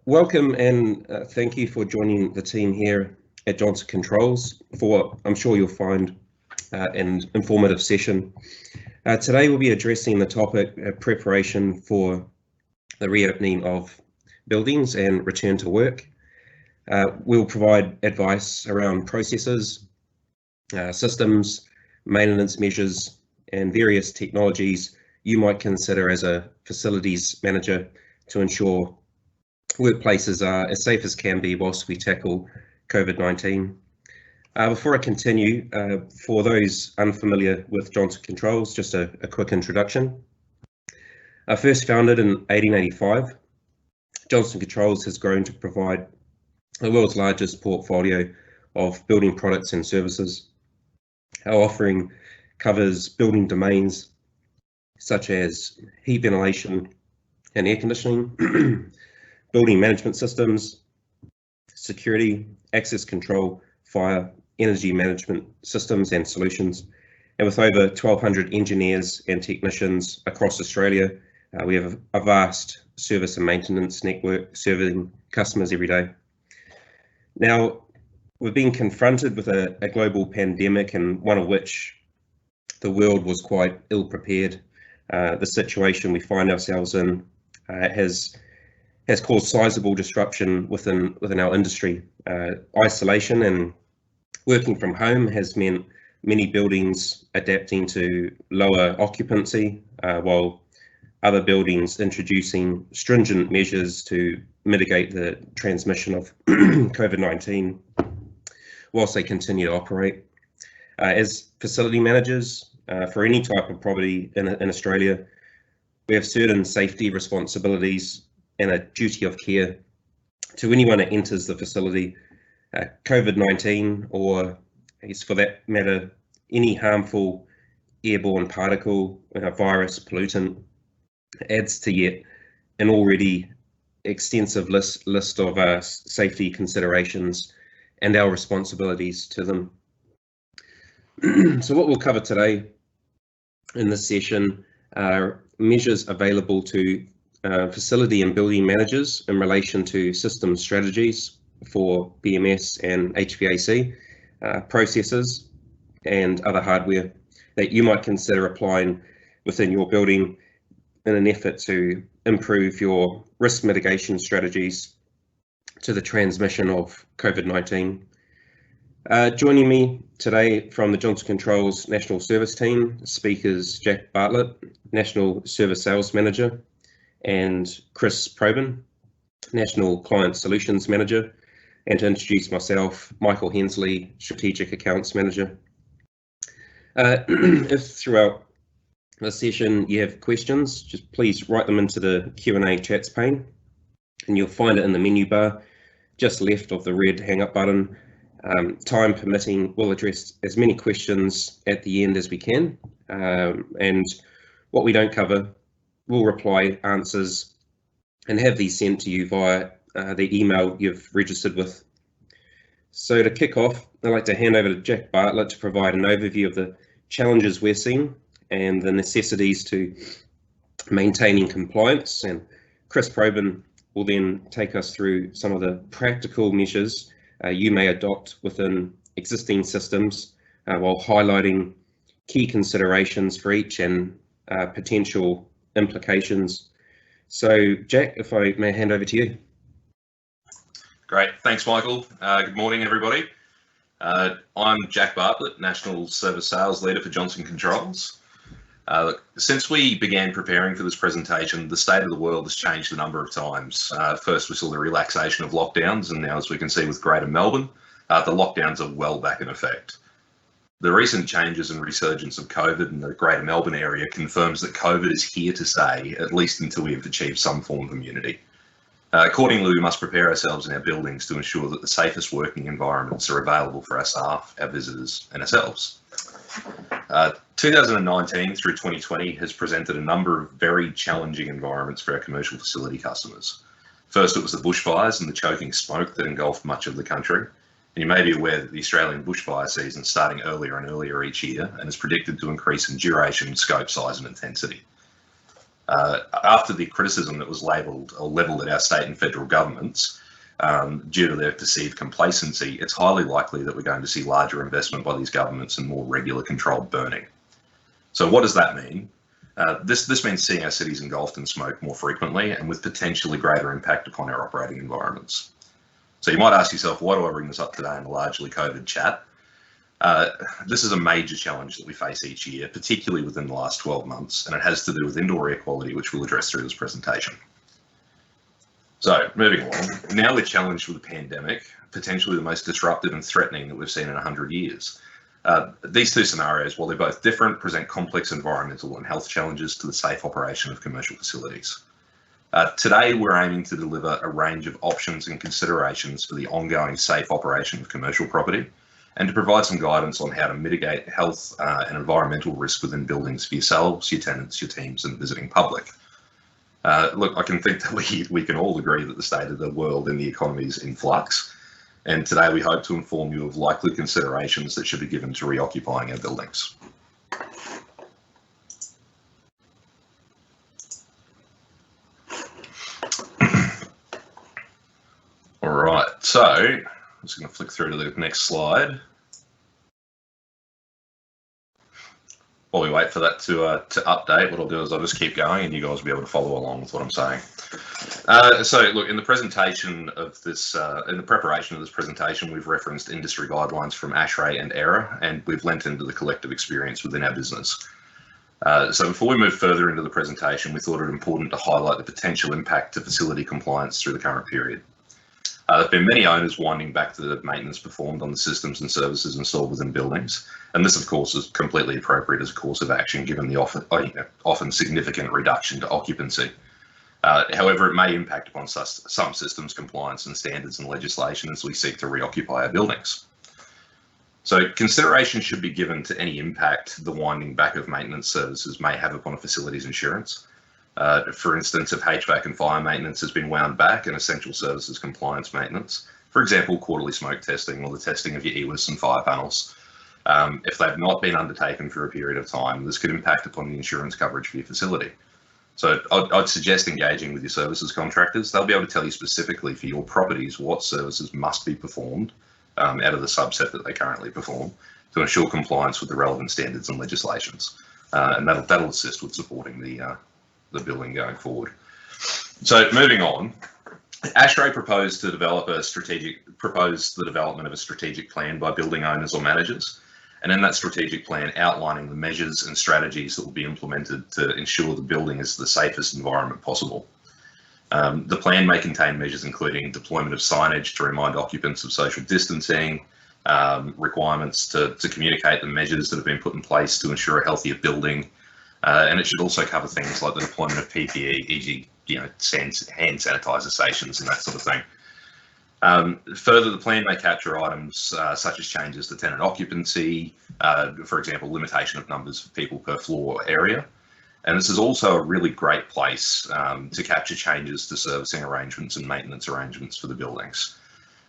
Welcome and thank you for joining the team here at Johnson Controls for what I'm sure you'll find an informative session. Today we'll be addressing the topic preparation for the reopening of buildings and return to work. We'll provide advice around processes, systems, maintenance measures, and various technologies you might consider as a facilities manager to ensure workplaces are as safe as can be whilst we tackle COVID-19. Before I continue, for those unfamiliar with Johnson Controls, just a quick introduction. First founded in 1885, Johnson Controls has grown to provide the world's largest portfolio of building products and services. Our offering covers building domains such as heat ventilation and air conditioning, building management systems, security, access control, fire, energy management systems and solutions. And with over 1,200 engineers and technicians across Australia, we have a vast service and maintenance network serving customers every day. Now, we've been confronted with a global pandemic, and one of which the world was quite ill prepared. The situation we find ourselves in has caused sizable disruption within our industry. Isolation and working from home has meant many buildings adapting to lower occupancy, while other buildings introducing stringent measures to mitigate the transmission of COVID-19 whilst they continue to operate. As facility managers for any type of property in Australia, we have certain safety responsibilities and a duty of care to anyone that enters the facility. COVID-19, or I guess for that matter, any harmful airborne particle, virus, pollutant, adds to yet an already extensive list of safety considerations and our responsibilities to them. So what we'll cover today in this session are measures available to facility and building managers in relation to system strategies for BMS and HVAC, processes and other hardware that you might consider applying within your building in an effort to improve your risk mitigation strategies to the transmission of COVID-19. Joining me today from the Johnson Controls National Service Team, speakers Jack Bartlett, National Service Sales Manager, and Chris Probyn, National Client Solutions Manager, and to introduce myself, Michael Hensley, Strategic Accounts Manager. If throughout the session you have questions, just please write them into the Q&A chats pane, and you'll find it in the menu bar just left of the red hang up button. Time permitting, we'll address as many questions at the end as we can, and what we don't cover, we'll reply answers and have these sent to you via the email you've registered with. So to kick off, I'd like to hand over to Jack Bartlett to provide an overview of the challenges we're seeing and the necessities to maintaining compliance, and Chris Probyn will then take us through some of the practical measures you may adopt within existing systems while highlighting key considerations for each and potential implications. So Jack, if I may hand over to you. Great, thanks Michael. Good morning everybody. I'm Jack Bartlett, National Service Sales Leader for Johnson Controls. Look, since we began preparing for this presentation, the state of the world has changed a number of times. First we saw the relaxation of lockdowns, and now as we can see with Greater Melbourne, the lockdowns are well back in effect. The recent changes and resurgence of COVID in the Greater Melbourne area confirms that COVID is here to stay, at least until we have achieved some form of immunity. Accordingly, we must prepare ourselves in our buildings to ensure that the safest working environments are available for our staff, our visitors and ourselves. 2019 through 2020 has presented a number of very challenging environments for our commercial facility customers. First, it was the bushfires and the choking smoke that engulfed much of the country. And you may be aware that the Australian bushfire season is starting earlier and earlier each year and is predicted to increase in duration, scope, size and intensity. After the criticism that was levelled at our state and federal governments due to their perceived complacency, it's highly likely that we're going to see larger investment by these governments and more regular controlled burning. So what does that mean? This means seeing our cities engulfed in smoke more frequently and with potentially greater impact upon our operating environments. So you might ask yourself, why do I bring this up today in a largely COVID chat? This is a major challenge that we face each year, particularly within the last 12 months, and it has to do with indoor air quality, which we'll address through this presentation. So moving along, now we're challenged with a pandemic, potentially the most disruptive and threatening that we've seen in 100 years. These two scenarios, while they're both different, present complex environmental and health challenges to the safe operation of commercial facilities. Today, we're aiming to deliver a range of options and considerations for the ongoing safe operation of commercial property, and to provide some guidance on how to mitigate health and environmental risk within buildings for yourselves, your tenants, your teams, and the visiting public. Look, I can think that we can all agree that the state of the world and the economy is in flux, and today we hope to inform you of likely considerations that should be given to reoccupying our buildings. All right, so I'm just going to flick through to the next slide. While we wait for that to update, what I'll do is I'll just keep going and you guys will be able to follow along with what I'm saying. So look, in the presentation of this, in the preparation of this presentation, we've referenced industry guidelines from ASHRAE and ERA, and we've lent into the collective experience within our business. So before we move further into the presentation, we thought it important to highlight the potential impact to facility compliance through the current period. There have been many owners winding back the maintenance performed on the systems and services installed within buildings, and this of course is completely appropriate as a course of action given the often significant reduction to occupancy. However, it may impact upon some systems compliance and standards and legislation as we seek to reoccupy our buildings. So consideration should be given to any impact the winding back of maintenance services may have upon a facility's insurance. For instance, if HVAC and fire maintenance has been wound back and essential services compliance maintenance, for example, quarterly smoke testing or the testing of your EWIS and fire panels, if they've not been undertaken for a period of time, this could impact upon the insurance coverage for your facility. So I'd suggest engaging with your services contractors. They'll be able to tell you specifically for your properties what services must be performed out of the subset that they currently perform to ensure compliance with the relevant standards and legislations. And that'll assist with supporting the building going forward. So moving on, ASHRAE proposed the development of a strategic plan by building owners or managers, and in that strategic plan outlining the measures and strategies that will be implemented to ensure the building is the safest environment possible. The plan may contain measures including deployment of signage to remind occupants of social distancing, requirements to communicate the measures that have been put in place to ensure a healthier building, and it should also cover things like the deployment of PPE, e.g., hand sanitizer stations and that sort of thing. Further, the plan may capture items such as changes to tenant occupancy, for example, limitation of numbers of people per floor area. And this is also a really great place to capture changes to servicing arrangements and maintenance arrangements for the buildings.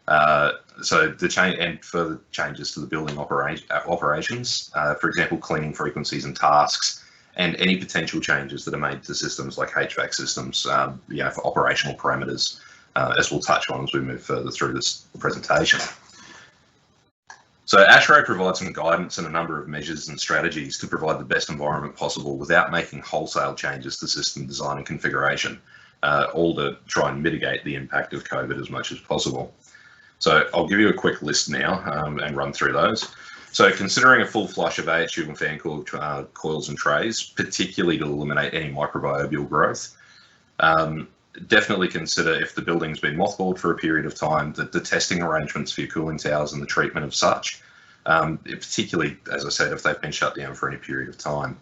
So and further changes to the building operations, for example, cleaning frequencies and tasks, and any potential changes that are made to systems like HVAC systems, for operational parameters, as we'll touch on as we move further through this presentation. So ASHRAE provides some guidance and a number of measures and strategies to provide the best environment possible without making wholesale changes to system design and configuration, all to try and mitigate the impact of COVID as much as possible. So I'll give you a quick list now and run through those. So considering a full flush of AHU and fan coils and trays, particularly to eliminate any microbial growth. Definitely consider, if the building's been mothballed for a period of time, that the testing arrangements for your cooling towers and the treatment of such, particularly, as I said, if they've been shut down for any period of time.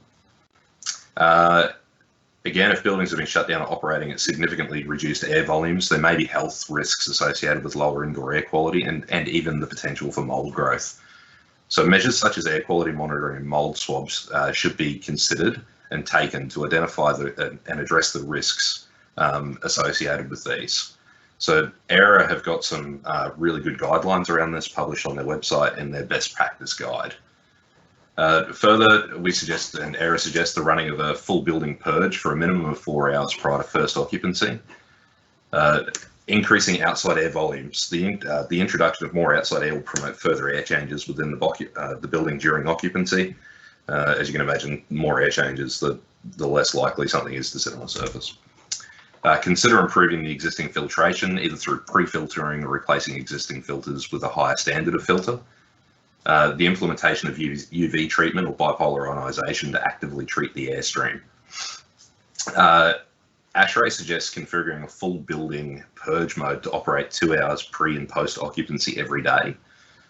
Again, if buildings have been shut down or operating at significantly reduced air volumes, there may be health risks associated with lower indoor air quality and even the potential for mold growth. So measures such as air quality monitoring and mold swabs should be considered and taken to identify and address the risks associated with these. So ERA have got some really good guidelines around this published on their website and their best practice guide. Further, we suggest, and ERA suggests, the running of a full building purge for a minimum of 4 hours prior to first occupancy. Increasing outside air volumes. The introduction of more outside air will promote further air changes within the building during occupancy. As you can imagine, more air changes, the less likely something is to sit on the surface. Consider improving the existing filtration, either through pre-filtering or replacing existing filters with a higher standard of filter. The implementation of UV treatment or bipolar ionization to actively treat the airstream. ASHRAE suggests configuring a full building purge mode to operate 2 hours pre and post occupancy every day.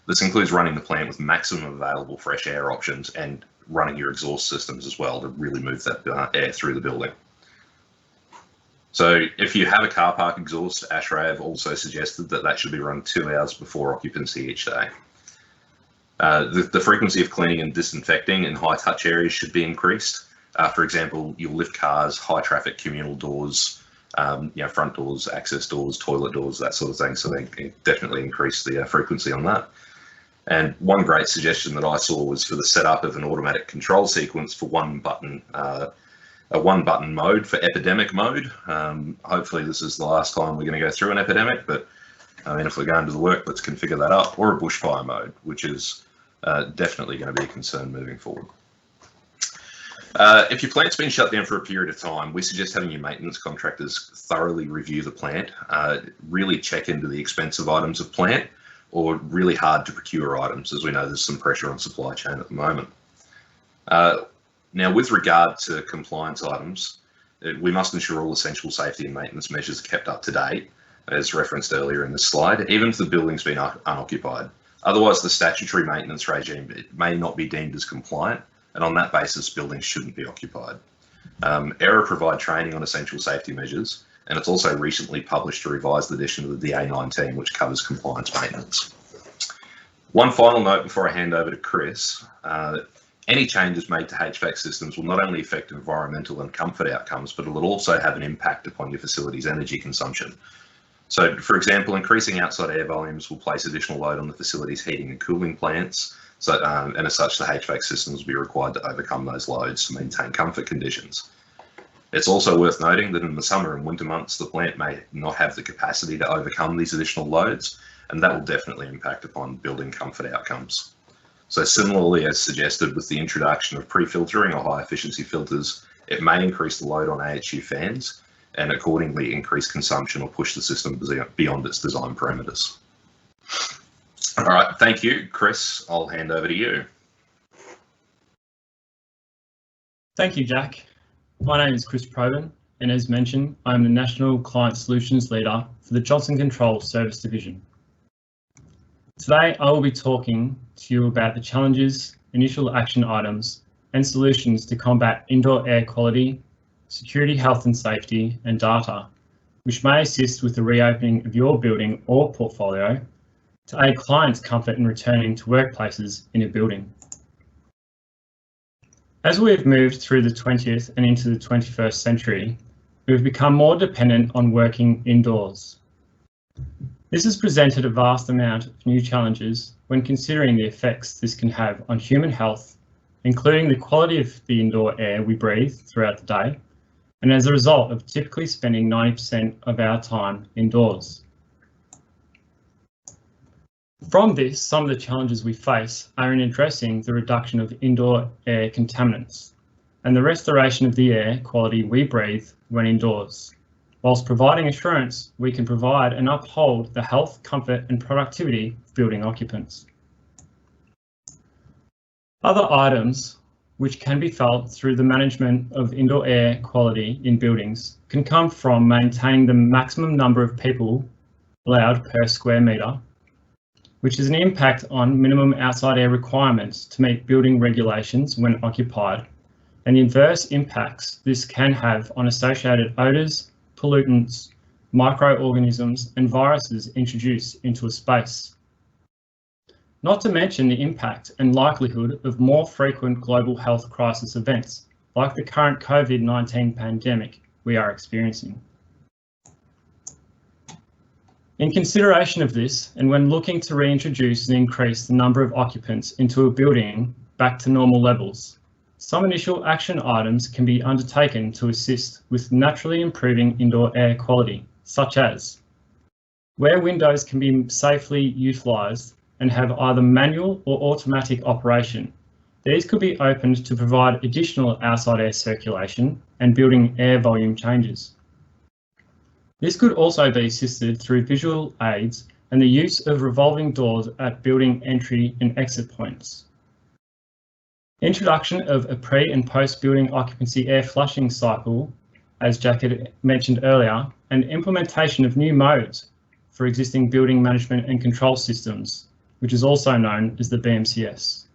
This includes running the plant with maximum available fresh air options and running your exhaust systems as well to really move that air through the building. So if you have a car park exhaust, ASHRAE have also suggested that should be run 2 hours before occupancy each day. The frequency of cleaning and disinfecting in high touch areas should be increased. For example, you'll lift cars, high traffic communal doors, front doors, access doors, toilet doors, that sort of thing. So they definitely increase the frequency on that. And one great suggestion that I saw was for the setup of an automatic control sequence for a one button mode for epidemic mode. Hopefully this is the last time we're going to go through an epidemic, but I mean, if we're going to the work, let's configure that up, or a bushfire mode, which is definitely going to be a concern moving forward. If your plant's been shut down for a period of time, we suggest having your maintenance contractors thoroughly review the plant, really check into the expensive items of plant, or really hard to procure items, as we know there's some pressure on supply chain at the moment. Now, with regard to compliance items, we must ensure all essential safety and maintenance measures are kept up to date, as referenced earlier in this slide, even if the building's been unoccupied. Otherwise, the statutory maintenance regime may not be deemed as compliant, and on that basis, buildings shouldn't be occupied. ERA provide training on essential safety measures, and it's also recently published a revised edition of the DA19, which covers compliance maintenance. One final note before I hand over to Chris. Any changes made to HVAC systems will not only affect environmental and comfort outcomes, but it will also have an impact upon your facility's energy consumption. So, for example, increasing outside air volumes will place additional load on the facility's heating and cooling plants, and as such, the HVAC systems will be required to overcome those loads to maintain comfort conditions. It's also worth noting that in the summer and winter months, the plant may not have the capacity to overcome these additional loads, and that will definitely impact upon building comfort outcomes. So similarly, as suggested with the introduction of pre-filtering or high efficiency filters, it may increase the load on AHU fans and accordingly increase consumption or push the system beyond its design parameters. All right, thank you. Chris, I'll hand over to you. Thank you, Jack. My name is Chris Probin, and as mentioned, I'm the National Client Solutions Leader for the Johnson Controls Service Division. Today, I will be talking to you about the challenges, initial action items, and solutions to combat indoor air quality, security, health and safety, and data, which may assist with the reopening of your building or portfolio to aid clients' comfort in returning to workplaces in a building. As we have moved through the 20th and into the 21st century, we've become more dependent on working indoors. This has presented a vast amount of new challenges when considering the effects this can have on human health, including the quality of the indoor air we breathe throughout the day, and as a result of typically spending 90% of our time indoors. From this, some of the challenges we face are in addressing the reduction of indoor air contaminants and the restoration of the air quality we breathe when indoors, whilst providing assurance we can provide and uphold the health, comfort and productivity of building occupants. Other items which can be felt through the management of indoor air quality in buildings can come from maintaining the maximum number of people allowed per square metre, which is an impact on minimum outside air requirements to meet building regulations when occupied, and the inverse impacts this can have on associated odours, pollutants, microorganisms and viruses introduced into a space. Not to mention the impact and likelihood of more frequent global health crisis events, like the current COVID-19 pandemic we are experiencing. In consideration of this, and when looking to reintroduce and increase the number of occupants into a building back to normal levels, some initial action items can be undertaken to assist with naturally improving indoor air quality, such as where windows can be safely utilised and have either manual or automatic operation. These could be opened to provide additional outside air circulation and building air volume changes. This could also be assisted through visual aids and the use of revolving doors at building entry and exit points. Introduction of a pre and post building occupancy air flushing cycle, as Jack had mentioned earlier, and implementation of new modes for existing building management and control systems, which is also known as the BMCS.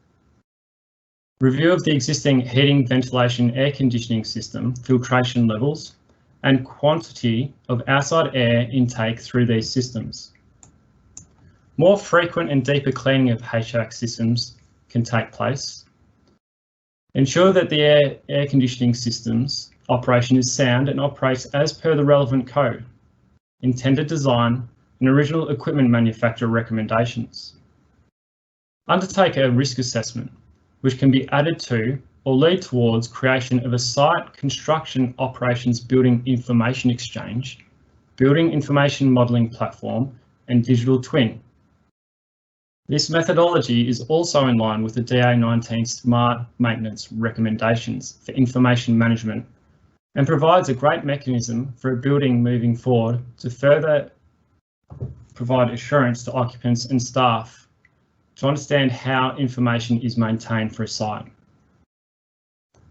Review of the existing heating, ventilation, air conditioning system, filtration levels, and quantity of outside air intake through these systems. More frequent and deeper cleaning of HVAC systems can take place. Ensure that the air conditioning system's operation is sound and operates as per the relevant code, intended design, and original equipment manufacturer recommendations. Undertake a risk assessment, which can be added to or lead towards creation of a site construction operations building information exchange, building information modelling platform, and digital twin. This methodology is also in line with the DA19 Smart Maintenance recommendations for information management and provides a great mechanism for a building moving forward to further provide assurance to occupants and staff to understand how information is maintained for a site.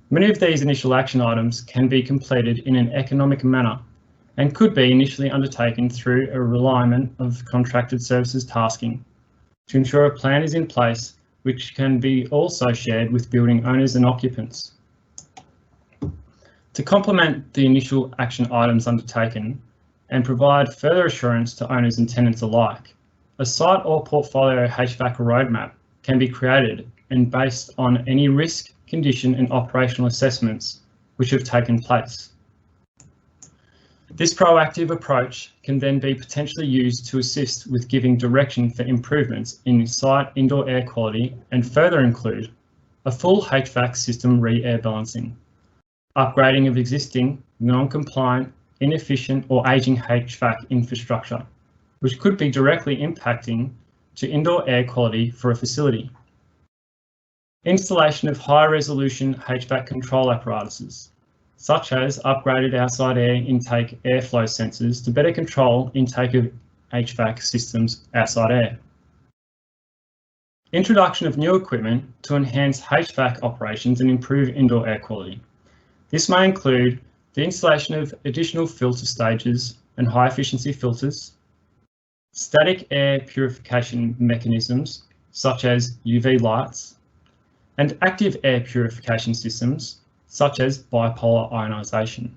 Many of these initial action items can be completed in an economic manner and could be initially undertaken through a realignment of contracted services tasking to ensure a plan is in place which can be also shared with building owners and occupants. To complement the initial action items undertaken and provide further assurance to owners and tenants alike, a site or portfolio HVAC roadmap can be created and based on any risk, condition and operational assessments which have taken place. This proactive approach can then be potentially used to assist with giving direction for improvements in site indoor air quality and further include a full HVAC system re-air balancing, upgrading of existing non-compliant, inefficient or aging HVAC infrastructure, which could be directly impacting to indoor air quality for a facility. Installation of high resolution HVAC control apparatuses, such as upgraded outside air intake airflow sensors to better control intake of HVAC systems outside air. Introduction of new equipment to enhance HVAC operations and improve indoor air quality. This may include the installation of additional filter stages and high efficiency filters, static air purification mechanisms such as UV lights, and active air purification systems such as bipolar ionisation.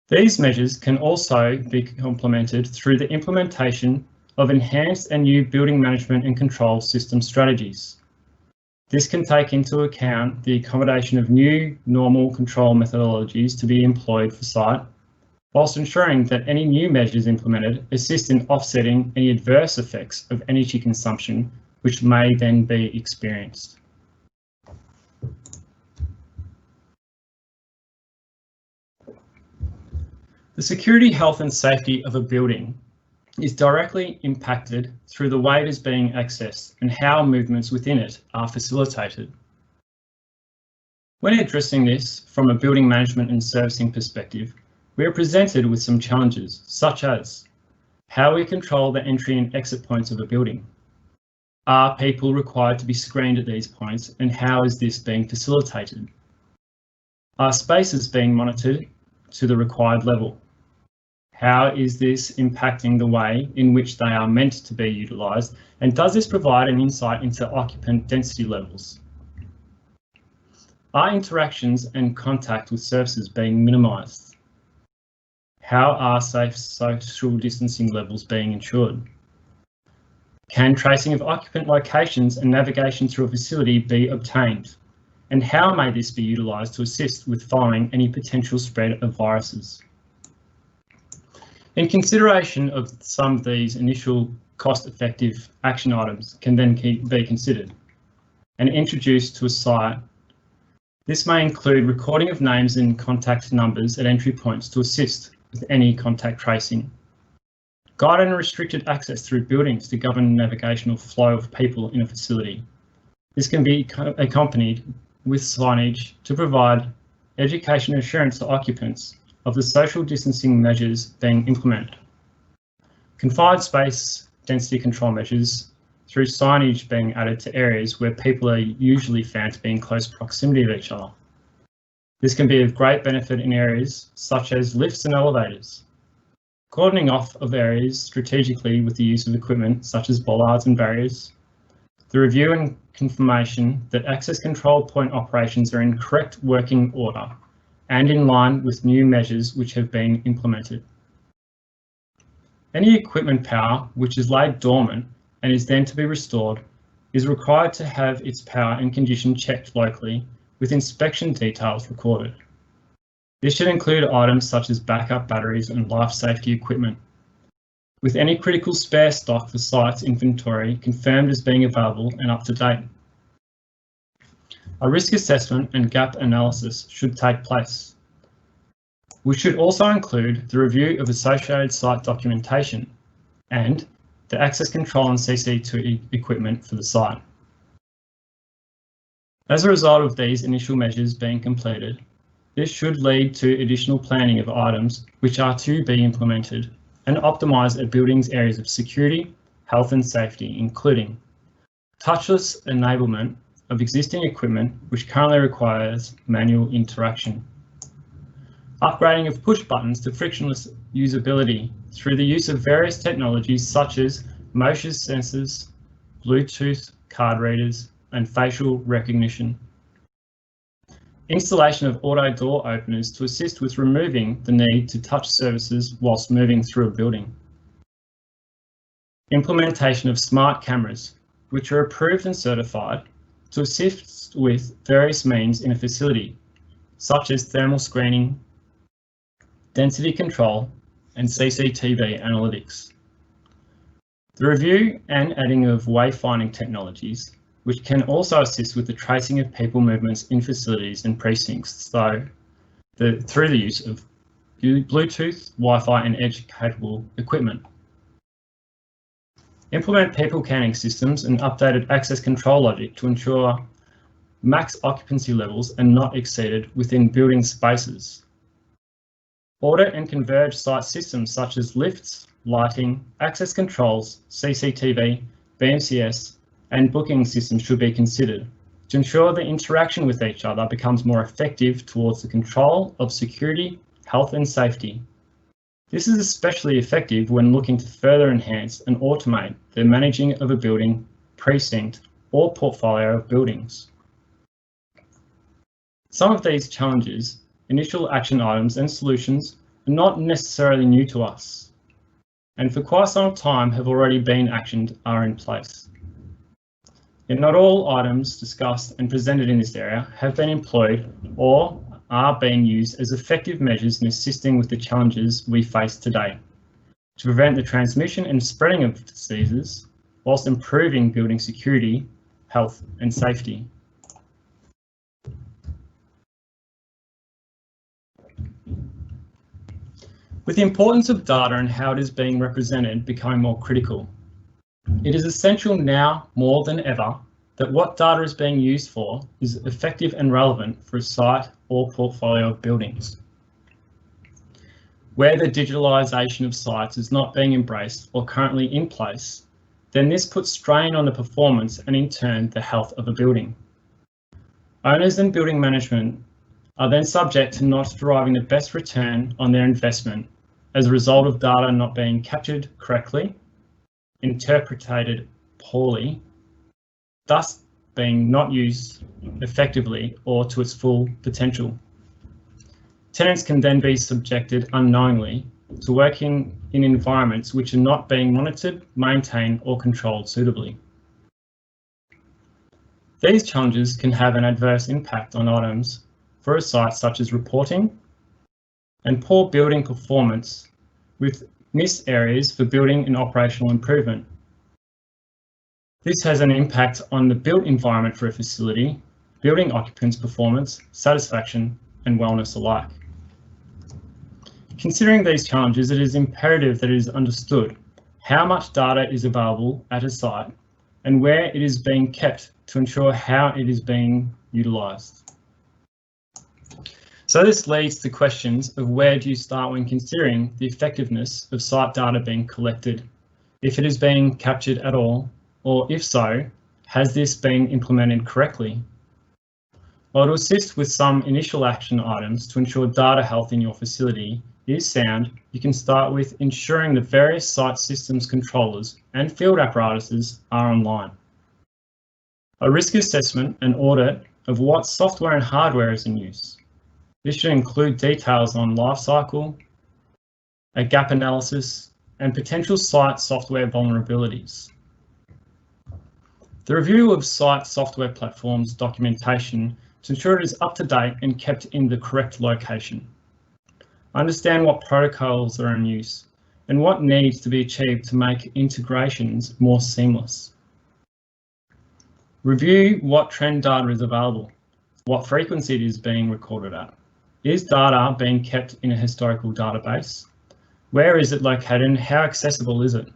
These measures can also be complemented through the implementation of enhanced and new building management and control system strategies. This can take into account the accommodation of new normal control methodologies to be employed for site, whilst ensuring that any new measures implemented assist in offsetting any adverse effects of energy consumption which may then be experienced. The security, health and safety of a building is directly impacted through the way it is being accessed and how movements within it are facilitated. When addressing this from a building management and servicing perspective, we are presented with some challenges, such as how we control the entry and exit points of a building. Are people required to be screened at these points, and how is this being facilitated? Are spaces being monitored to the required level? How is this impacting the way in which they are meant to be utilised, and does this provide an insight into occupant density levels? Are interactions and contact with services being minimised? How are safe social distancing levels being ensured? Can tracing of occupant locations and navigation through a facility be obtained? And how may this be utilised to assist with following any potential spread of viruses? In consideration of some of these initial cost-effective action items can then be considered. and introduced to a site. This may include recording of names and contact numbers at entry points to assist with any contact tracing. Guided and restricted access through buildings to govern navigational flow of people in a facility. This can be accompanied with signage to provide education and assurance to occupants of the social distancing measures being implemented. Confined space density control measures through signage being added to areas where people are usually found to be in close proximity of each other. This can be of great benefit in areas such as lifts and elevators. Cordoning off of areas strategically with the use of equipment such as bollards and barriers. The review and confirmation that access control point operations are in correct working order and in line with new measures which have been implemented. Any equipment power which is laid dormant and is then to be restored is required to have its power and condition checked locally with inspection details recorded. This should include items such as backup batteries and life safety equipment, with any critical spare stock for site's inventory confirmed as being available and up to date. A risk assessment and gap analysis should take place, which should also include the review of associated site documentation and the access control and CCTV equipment for the site. As a result of these initial measures being completed, this should lead to additional planning of items which are to be implemented and optimise a building's areas of security, health and safety, including touchless enablement of existing equipment which currently requires manual interaction, upgrading of push buttons to frictionless usability through the use of various technologies such as motion sensors, Bluetooth card readers and facial recognition. Installation of auto door openers to assist with removing the need to touch surfaces whilst moving through a building. Implementation of smart cameras, which are approved and certified to assist with various means in a facility, such as thermal screening, density control, and CCTV analytics. The review and adding of wayfinding technologies, which can also assist with the tracing of people movements in facilities and precincts, through the use of Bluetooth, Wi-Fi and edge-capable equipment. Implement people counting systems and updated access control logic to ensure max occupancy levels are not exceeded within building spaces. Audit and converge site systems such as lifts, lighting, access controls, CCTV, BMCS, and booking systems should be considered to ensure the interaction with each other becomes more effective towards the control of security, health and safety. This is especially effective when looking to further enhance and automate the managing of a building, precinct or portfolio of buildings. Some of these challenges, initial action items and solutions are not necessarily new to us, and for quite some time have already been actioned are in place. Yet not all items discussed and presented in this area have been employed or are being used as effective measures in assisting with the challenges we face today to prevent the transmission and spreading of diseases whilst improving building security, health and safety. With the importance of data and how it is being represented becoming more critical, it is essential now more than ever that what data is being used for is effective and relevant for a site or portfolio of buildings. Where the digitalisation of sites is not being embraced or currently in place, then this puts strain on the performance and in turn the health of a building. Owners and building management are then subject to not deriving the best return on their investment as a result of data not being captured correctly, interpreted poorly, thus being not used effectively or to its full potential. Tenants can then be subjected unknowingly to working in environments which are not being monitored, maintained or controlled suitably. These challenges can have an adverse impact on items for a site such as reporting and poor building performance with missed areas for building and operational improvement. This has an impact on the built environment for a facility, building occupants' performance, satisfaction, and wellness alike. Considering these challenges, it is imperative that it is understood how much data is available at a site and where it is being kept to ensure how it is being utilised. So this leads to questions of where do you start when considering the effectiveness of site data being collected, if it is being captured at all, or if so, has this been implemented correctly? Well, to assist with some initial action items to ensure data health in your facility is sound, you can start with ensuring the various site systems controllers and field apparatuses are online. A risk assessment and audit of what software and hardware is in use. This should include details on life cycle, a gap analysis, and potential site software vulnerabilities. The review of site software platforms documentation to ensure it is up to date and kept in the correct location. Understand what protocols are in use and what needs to be achieved to make integrations more seamless. Review what trend data is available, what frequency it is being recorded at. Is data being kept in a historical database? Where is it located and how accessible is it?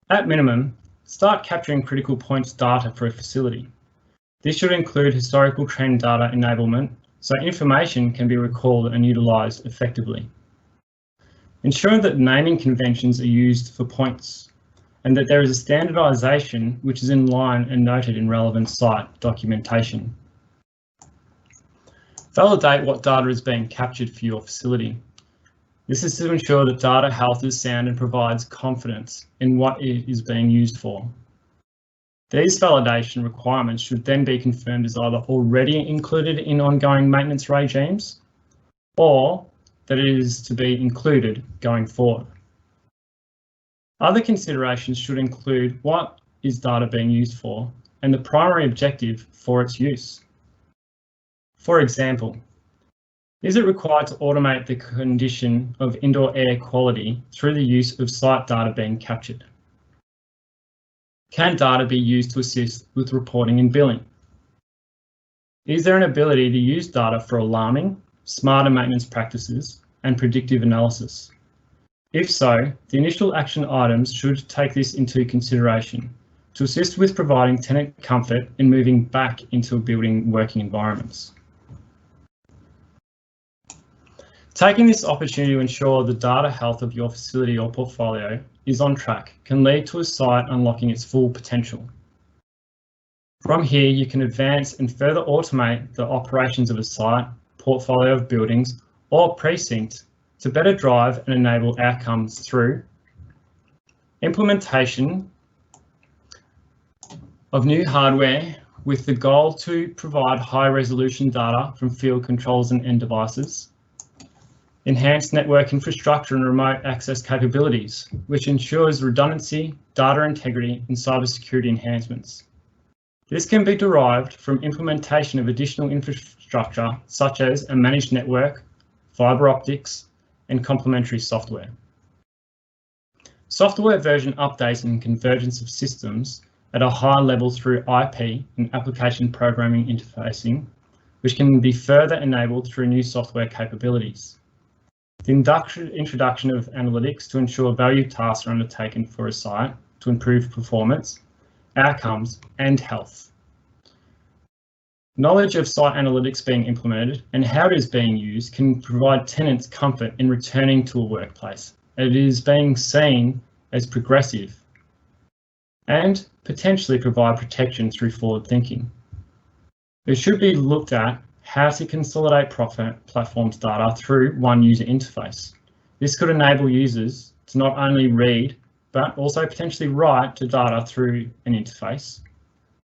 At minimum, start capturing critical points data for a facility. This should include historical trend data enablement so information can be recalled and utilised effectively. Ensure that naming conventions are used for points and that there is a standardisation which is in line and noted in relevant site documentation. Validate what data is being captured for your facility. This is to ensure that data health is sound and provides confidence in what it is being used for. These validation requirements should then be confirmed as either already included in ongoing maintenance regimes or that it is to be included going forward. Other considerations should include what is data being used for and the primary objective for its use. For example, is it required to automate the condition of indoor air quality through the use of site data being captured? Can data be used to assist with reporting and billing? Is there an ability to use data for alarming, smarter maintenance practices and predictive analysis? If so, the initial action items should take this into consideration to assist with providing tenant comfort and moving back into building working environments. Taking this opportunity to ensure the data health of your facility or portfolio is on track can lead to a site unlocking its full potential. From here, you can advance and further automate the operations of a site, portfolio of buildings, or precinct to better drive and enable outcomes through implementation of new hardware with the goal to provide high resolution data from field controls and end devices, enhanced network infrastructure and remote access capabilities, which ensures redundancy, data integrity, and cybersecurity enhancements. This can be derived from implementation of additional infrastructure, such as a managed network, fibre optics, and complementary software. Software version updates and convergence of systems at a high level through IP and application programming interfacing, which can be further enabled through new software capabilities. The introduction of analytics to ensure value tasks are undertaken for a site to improve performance, outcomes, and health. Knowledge of site analytics being implemented and how it is being used can provide tenants comfort in returning to a workplace. It is being seen as progressive and potentially provide protection through forward thinking. It should be looked at how to consolidate platforms data through one user interface. This could enable users to not only read, but also potentially write to data through an interface,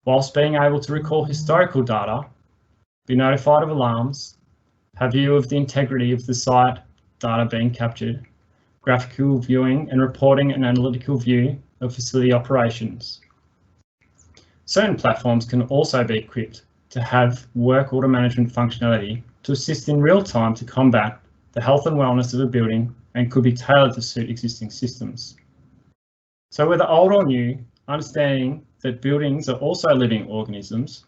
whilst being able to recall historical data, be notified of alarms, have view of the integrity of the site data being captured, graphical viewing and reporting an analytical view of facility operations. Certain platforms can also be equipped to have work order management functionality to assist in real time to combat the health and wellness of a building and could be tailored to suit existing systems. So whether old or new, understanding that buildings are also living organisms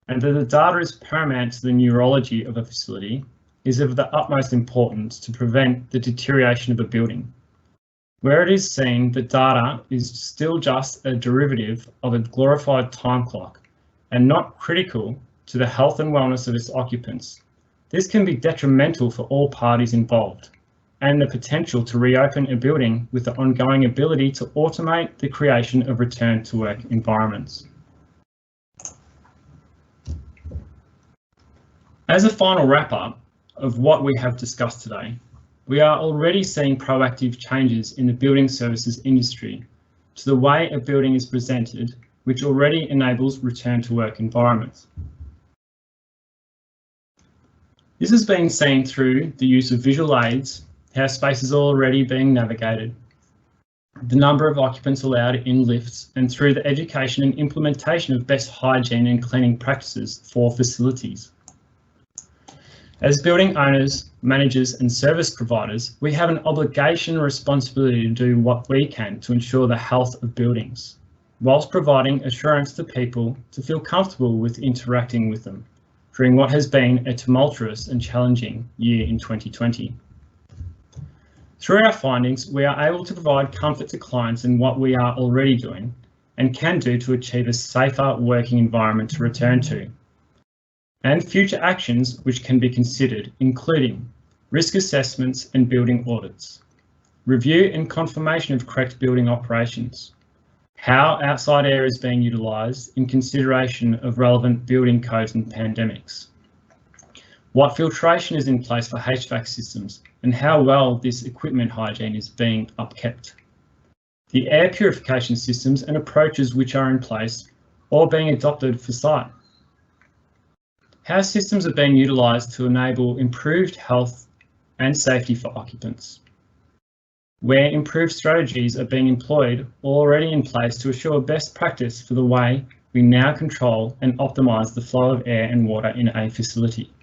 and that the data is paramount to the neurology of a facility is of the utmost importance to prevent the deterioration of a building. Where it is seen that data is still just a derivative of a glorified time clock and not critical to the health and wellness of its occupants, this can be detrimental for all parties involved, and the potential to reopen a building with the ongoing ability to automate the creation of return to work environments. As a final wrap up of what we have discussed today, we are already seeing proactive changes in the building services industry to the way a building is presented, which already enables return to work environments. This has been seen through the use of visual aids, how spaces are already being navigated, the number of occupants allowed in lifts, and through the education and implementation of best hygiene and cleaning practices for facilities. As building owners, managers and service providers, we have an obligation and responsibility to do what we can to ensure the health of buildings, whilst providing assurance to people to feel comfortable with interacting with them during what has been a tumultuous and challenging year in 2020. Through our findings, we are able to provide comfort to clients in what we are already doing and can do to achieve a safer working environment to return to, and future actions which can be considered, including risk assessments and building audits, review and confirmation of correct building operations, how outside air is being utilised in consideration of relevant building codes and pandemics, what filtration is in place for HVAC systems and how well this equipment hygiene is being upkept, the air purification systems and approaches which are in place or being adopted for site, how systems are being utilised to enable improved health and safety for occupants, where improved strategies are being employed or already in place to assure best practice for the way we now control and optimise the flow of air and water in a facility,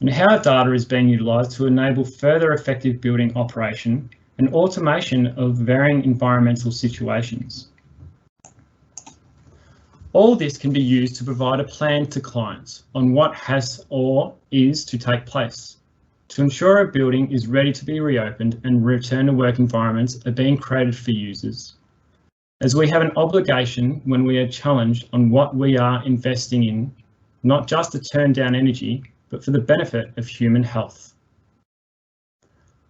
and how data is being utilised to enable further effective building operation and automation of varying environmental situations. All this can be used to provide a plan to clients on what has or is to take place to ensure a building is ready to be reopened and return to work environments are being created for users, as we have an obligation when we are challenged on what we are investing in, not just to turn down energy, but for the benefit of human health.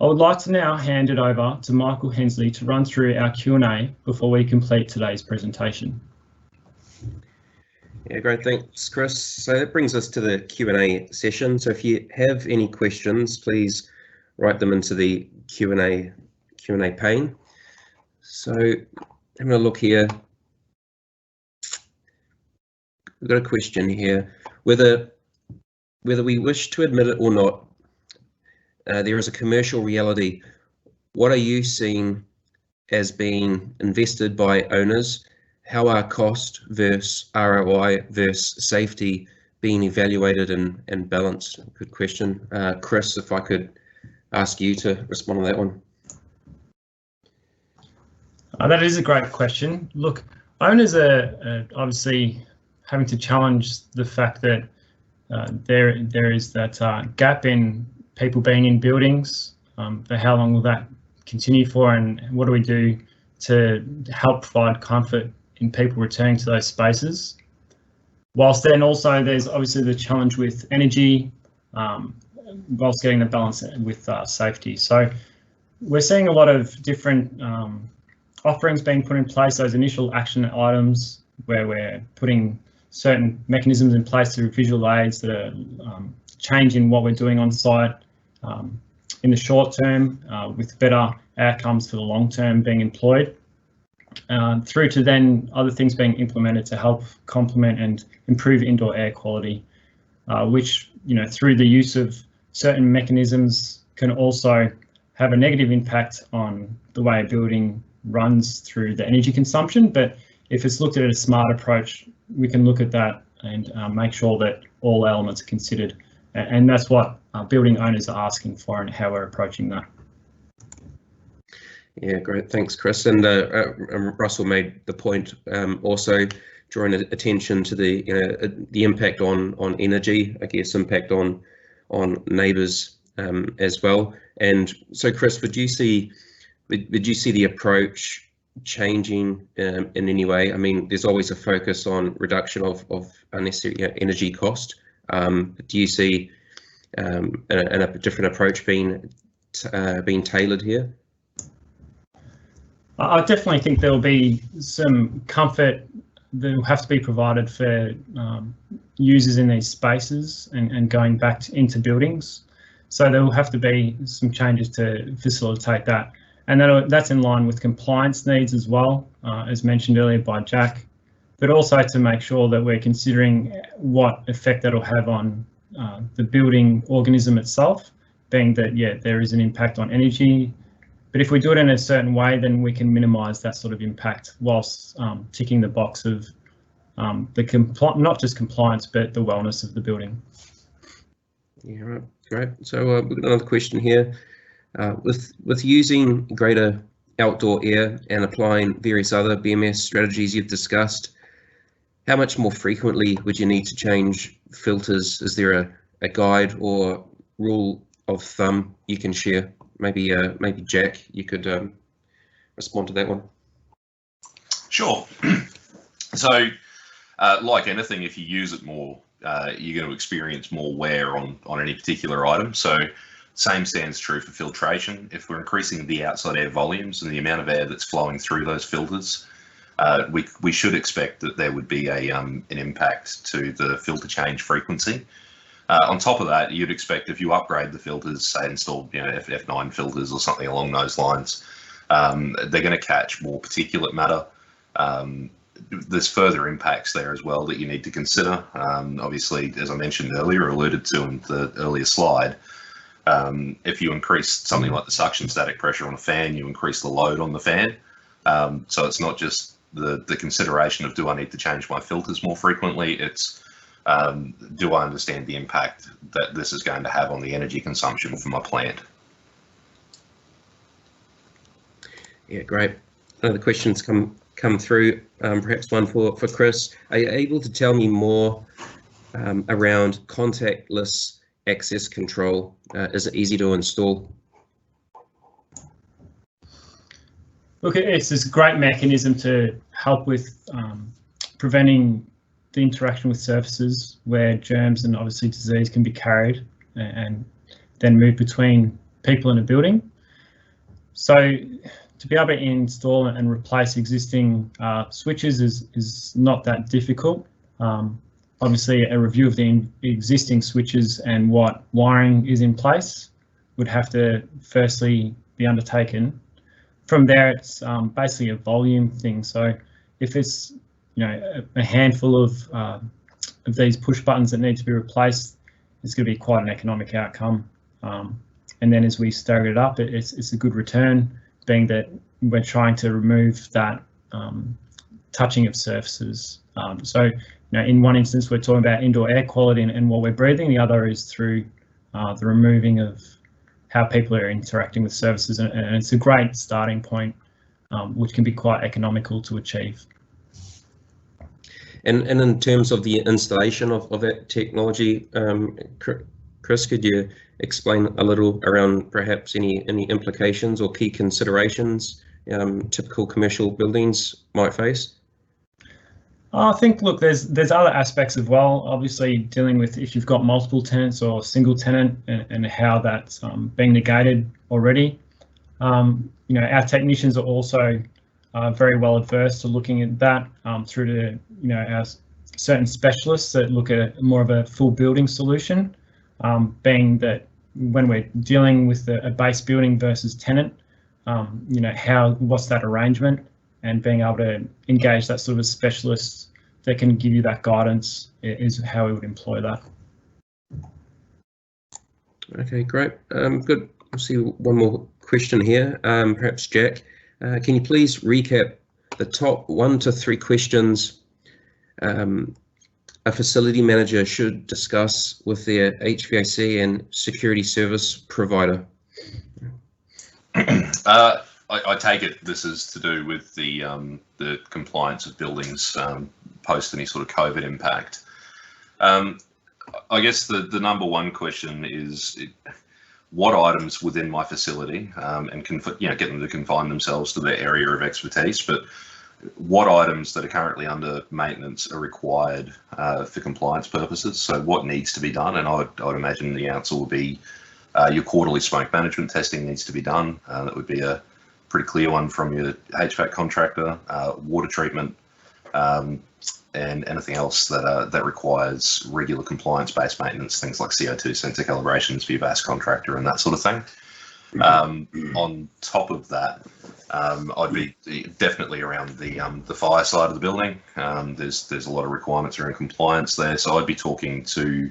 I would like to now hand it over to Michael Hensley to run through our Q&A before we complete today's presentation. Yeah, great, thanks, Chris. So that brings us to the Q&A session. So if you have any questions, please write them into the Q&A pane. So having a look here, we've got a question here. Whether we wish to admit it or not, there is a commercial reality. What are you seeing as being invested by owners? How are cost versus ROI versus safety being evaluated and balanced? Good question. Chris, if I could ask you to respond to that one. That is a great question. Look, owners are obviously having to challenge the fact that there is that gap in people being in buildings. For how long will that continue for, and what do we do to help provide comfort in people returning to those spaces? Whilst then also there's obviously the challenge with energy, whilst getting the balance with safety. So we're seeing a lot of different offerings being put in place, those initial action items where we're putting certain mechanisms in place through visual aids that are changing what we're doing on site in the short term with better outcomes for the long term being employed. Through to then other things being implemented to help complement and improve indoor air quality, which, you know, through the use of certain mechanisms can also have a negative impact on the way a building runs through the energy consumption. But if it's looked at a smart approach, we can look at that and make sure that all elements are considered. And that's what building owners are asking for and how we're approaching that. Yeah, great. Thanks, Chris. And Russell made the point also drawing attention to the impact on energy, I guess, impact on neighbours as well. And so, Chris, would you see the approach changing in any way? I mean, there's always a focus on reduction of unnecessary energy cost. Do you see a different approach being tailored here? I definitely think there will be some comfort that will have to be provided for users in these spaces and going back into buildings. So there will have to be some changes to facilitate that. And that's in line with compliance needs as well, as mentioned earlier by Jack, but also to make sure that we're considering what effect that'll have on the building organism itself, being that, yeah, there is an impact on energy. But if we do it in a certain way, then we can minimise that sort of impact whilst ticking the box of not just compliance, but the wellness of the building. Yeah, right, great. So we've got another question here. With using greater outdoor air and applying various other BMS strategies you've discussed, how much more frequently would you need to change filters? Is there a guide or rule of thumb you can share? Maybe Jack, you could respond to that one. Sure. So, like anything, if you use it more, you're going to experience more wear on any particular item. So, same stands true for filtration. If we're increasing the outside air volumes and the amount of air that's flowing through those filters, we should expect that there would be an impact to the filter change frequency. On top of that, you'd expect if you upgrade the filters, say install F9 filters or something along those lines, they're going to catch more particulate matter. There's further impacts there as well that you need to consider. Obviously, as I mentioned earlier, alluded to in the earlier slide, if you increase something like the suction static pressure on a fan, you increase the load on the fan. So it's not just the consideration of do I need to change my filters more frequently, it's do I understand the impact that this is going to have on the energy consumption for my plant? Yeah, great. Another question's come through, perhaps one for Chris. Are you able to tell me more around contactless access control? Is it easy to install? Look, it's this great mechanism to help with preventing the interaction with surfaces where germs and obviously disease can be carried and then move between people in a building. So to be able to install and replace existing switches is not that difficult. Obviously, a review of the existing switches and what wiring is in place would have to firstly be undertaken. From there, it's basically a volume thing. So if it's a handful of these push buttons that need to be replaced, it's going to be quite an economic outcome. And then as we stagger it up, it's a good return, being that we're trying to remove that touching of surfaces. So in one instance, we're talking about indoor air quality and what we're breathing. The other is through the removing of how people are interacting with services, and it's a great starting point, which can be quite economical to achieve. And in terms of the installation of that technology, Chris, could you explain a little around perhaps any implications or key considerations typical commercial buildings might face? I think, look, there's other aspects as well. Obviously, dealing with if you've got multiple tenants or single tenant and how that's being negated already. Our technicians are also very well adverse to looking at that through to our certain specialists that look at more of a full building solution, being that when we're dealing with a base building versus tenant, what's that arrangement, and being able to engage that sort of a specialist that can give you that guidance is how we would employ that. Okay, great. Good. I'll see one more question here. Perhaps Jack, can you please recap the top 1 to 3 questions a facility manager should discuss with their HVAC and security service provider? I take it this is to do with the compliance of buildings post any sort of COVID impact. I guess the number one question is what items within my facility, and get them to confine themselves to their area of expertise, but what items that are currently under maintenance are required for compliance purposes. So what needs to be done, and I would imagine the answer will be your quarterly smoke management testing needs to be done. That would be a pretty clear one from your HVAC contractor, water treatment, and anything else that requires regular compliance-based maintenance, things like CO2 sensor calibrations for your VAS contractor and that sort of thing. On top of that, I'd be definitely around the fire side of the building. There's a lot of requirements around compliance there, so I'd be talking to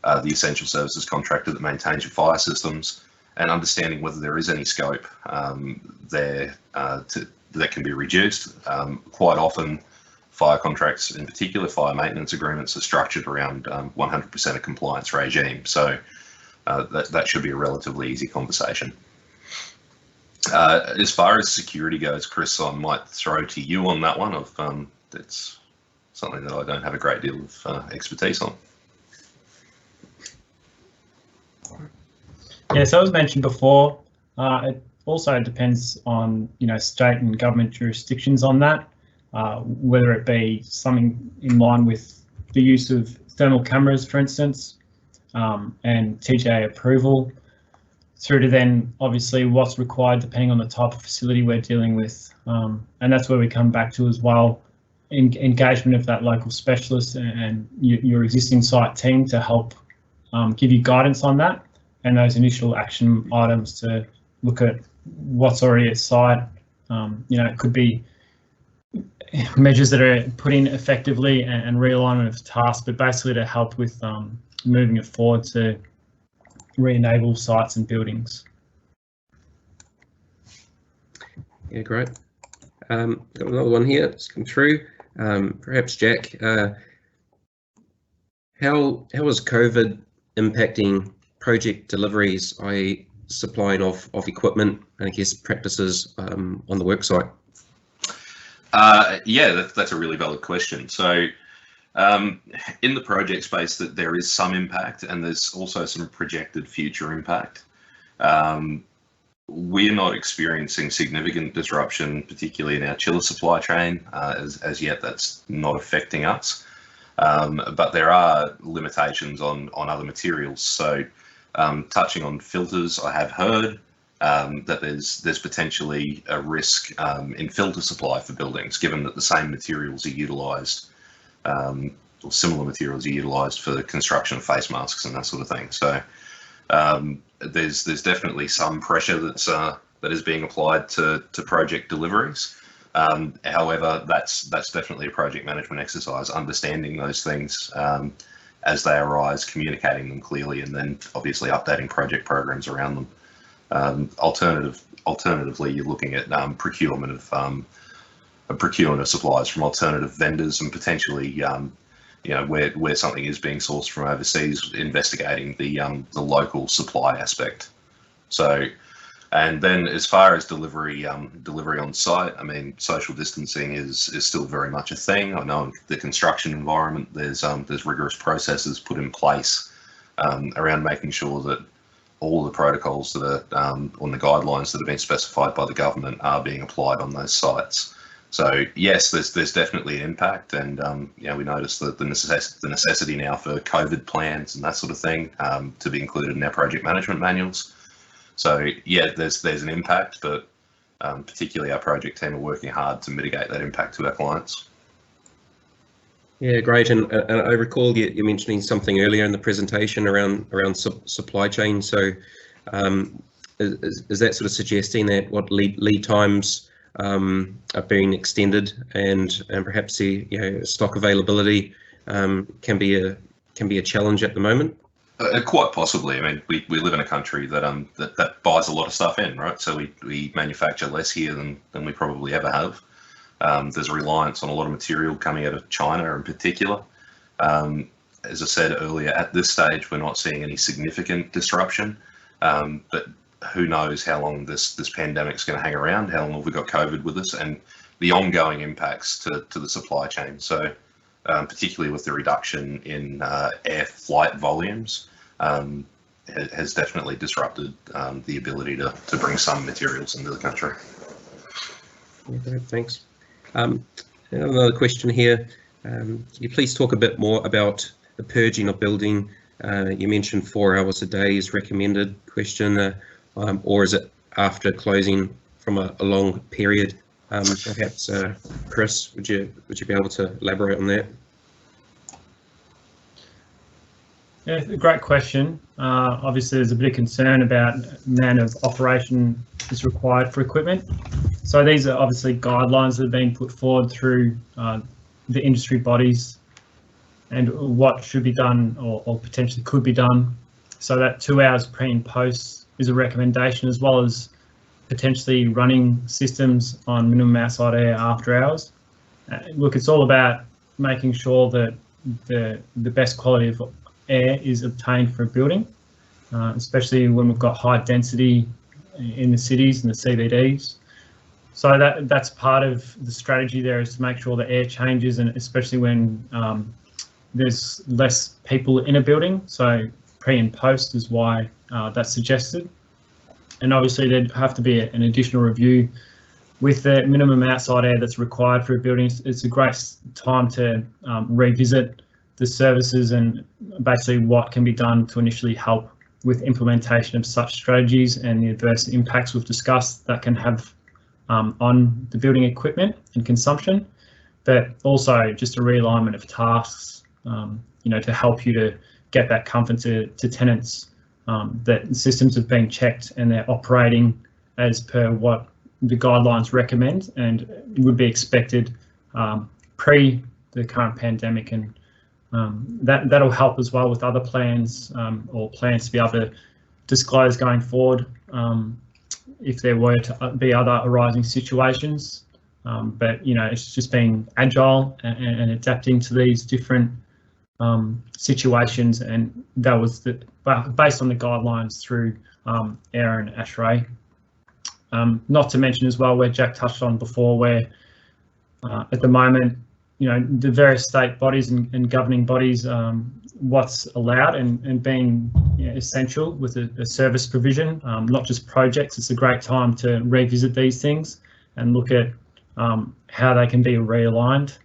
the essential services contractor that maintains your fire systems and understanding whether there is any scope there that can be reduced. Quite often, fire contracts, in particular fire maintenance agreements, are structured around 100% of compliance regime. So that should be a relatively easy conversation. As far as security goes, Chris, I might throw to you on that one. That's something that I don't have a great deal of expertise on. Yeah, so as mentioned before, it also depends on state and government jurisdictions on that, whether it be something in line with the use of thermal cameras, for instance, and TGA approval, through to then obviously what's required depending on the type of facility we're dealing with, and that's where we come back to as well, engagement of that local specialist and your existing site team to help give you guidance on that and those initial action items to look at what's already at site. It could be measures that are put in effectively and realignment of tasks, but basically to help with moving it forward to re-enable sites and buildings. Yeah, great. Got another one here. It's come through. Perhaps Jack, how is COVID impacting project deliveries, i.e. supplying of equipment and I guess practices on the work site? Yeah, that's a really valid question. So in the project space, that there is some impact and there's also some projected future impact. We're not experiencing significant disruption, particularly in our chiller supply chain. As yet, that's not affecting us. But there are limitations on other materials. So touching on filters, I have heard that there's potentially a risk in filter supply for buildings, given that the same materials are utilised, or similar materials are utilised for the construction of face masks and that sort of thing. So there's definitely some pressure that is being applied to project deliveries. However, that's definitely a project management exercise, understanding those things as they arise, communicating them clearly, and then obviously updating project programs around them. Alternatively, you're looking at procurement of supplies from alternative vendors, and potentially, where something is being sourced from overseas, investigating the local supply aspect. So, and then as far as delivery on site, I mean, social distancing is still very much a thing. I know in the construction environment, there's rigorous processes put in place around making sure that all the protocols that are on the guidelines that have been specified by the government are being applied on those sites. So yes, there's definitely an impact, and we notice that the necessity now for COVID plans and that sort of thing to be included in our project management manuals. So yeah, there's an impact, but particularly our project team are working hard to mitigate that impact to our clients. Yeah, great. And I recall you mentioning something earlier in the presentation around supply chain. So is that sort of suggesting that what lead times are being extended, and perhaps the stock availability can be a challenge at the moment? Quite possibly. I mean, we live in a country that buys a lot of stuff in, right? So we manufacture less here than we probably ever have. There's a reliance on a lot of material coming out of China in particular. As I said earlier, at this stage, we're not seeing any significant disruption. But who knows how long this pandemic's going to hang around, how long have we got COVID with us, and the ongoing impacts to the supply chain. So particularly with the reduction in air flight volumes, has definitely disrupted the ability to bring some materials into the country. Okay, thanks. Another question here. Can you please talk a bit more about the purging of building? You mentioned 4 hours a day is recommended, question, or is it after closing from a long period? Perhaps Chris, would you be able to elaborate on that? Yeah, great question. Obviously, there's a bit of concern about the amount of operation is required for equipment. So these are obviously guidelines that have been put forward through the industry bodies and what should be done or potentially could be done. So that 2 hours pre and post is a recommendation, as well as potentially running systems on minimum outside air after hours. Look, it's all about making sure that the best quality of air is obtained for a building, especially when we've got high density in the cities and the CBDs. So that's part of the strategy there, is to make sure the air changes, and especially when there's less people in a building. So pre and post is why that's suggested. And obviously there'd have to be an additional review with the minimum outside air that's required for a building. It's a great time to revisit the services and basically what can be done to initially help with implementation of such strategies and the adverse impacts we've discussed that can have on the building equipment and consumption, but also just a realignment of tasks, to help you to get that comfort to tenants, that systems have been checked and they're operating as per what the guidelines recommend and would be expected pre the current pandemic. And that'll help as well with other plans or plans to be able to disclose going forward if there were to be other arising situations. But it's just being agile and adapting to these different situations, and that was based on the guidelines through AIR and ASHRAE. Not to mention as well, where Jack touched on before, where at the moment, the various state bodies and governing bodies, what's allowed and being essential with a service provision, not just projects. It's a great time to revisit these things and look at how they can be realigned,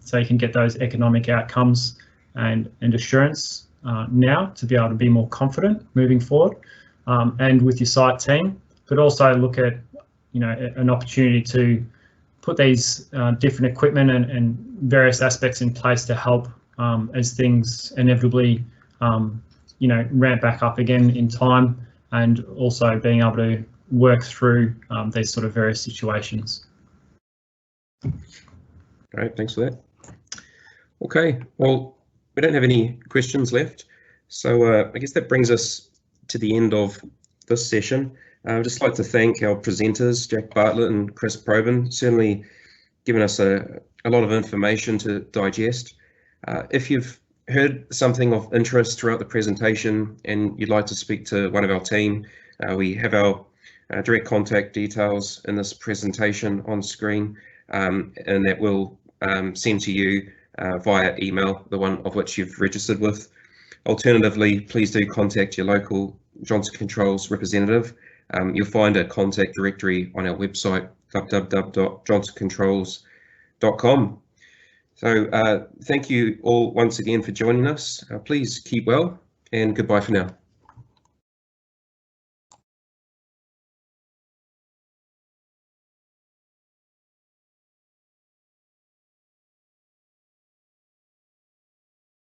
so you can get those economic outcomes and assurance now to be able to be more confident moving forward, and with your site team, but also look at an opportunity to put these different equipment and various aspects in place to help as things inevitably ramp back up again in time, and also being able to work through these sort of various situations. Great, thanks for that. Okay, well, we don't have any questions left, so I guess that brings us to the end of this session. I'd just like to thank our presenters, Jack Bartlett and Chris Probyn, certainly given us a lot of information to digest. If you've heard something of interest throughout the presentation and you'd like to speak to one of our team, we have our direct contact details in this presentation on screen, and that will send to you via email, the one of which you've registered with. Alternatively, please do contact your local Johnson Controls representative. You'll find a contact directory on our website, www.johnsoncontrols.com. So thank you all once again for joining us. Please keep well, and goodbye for now.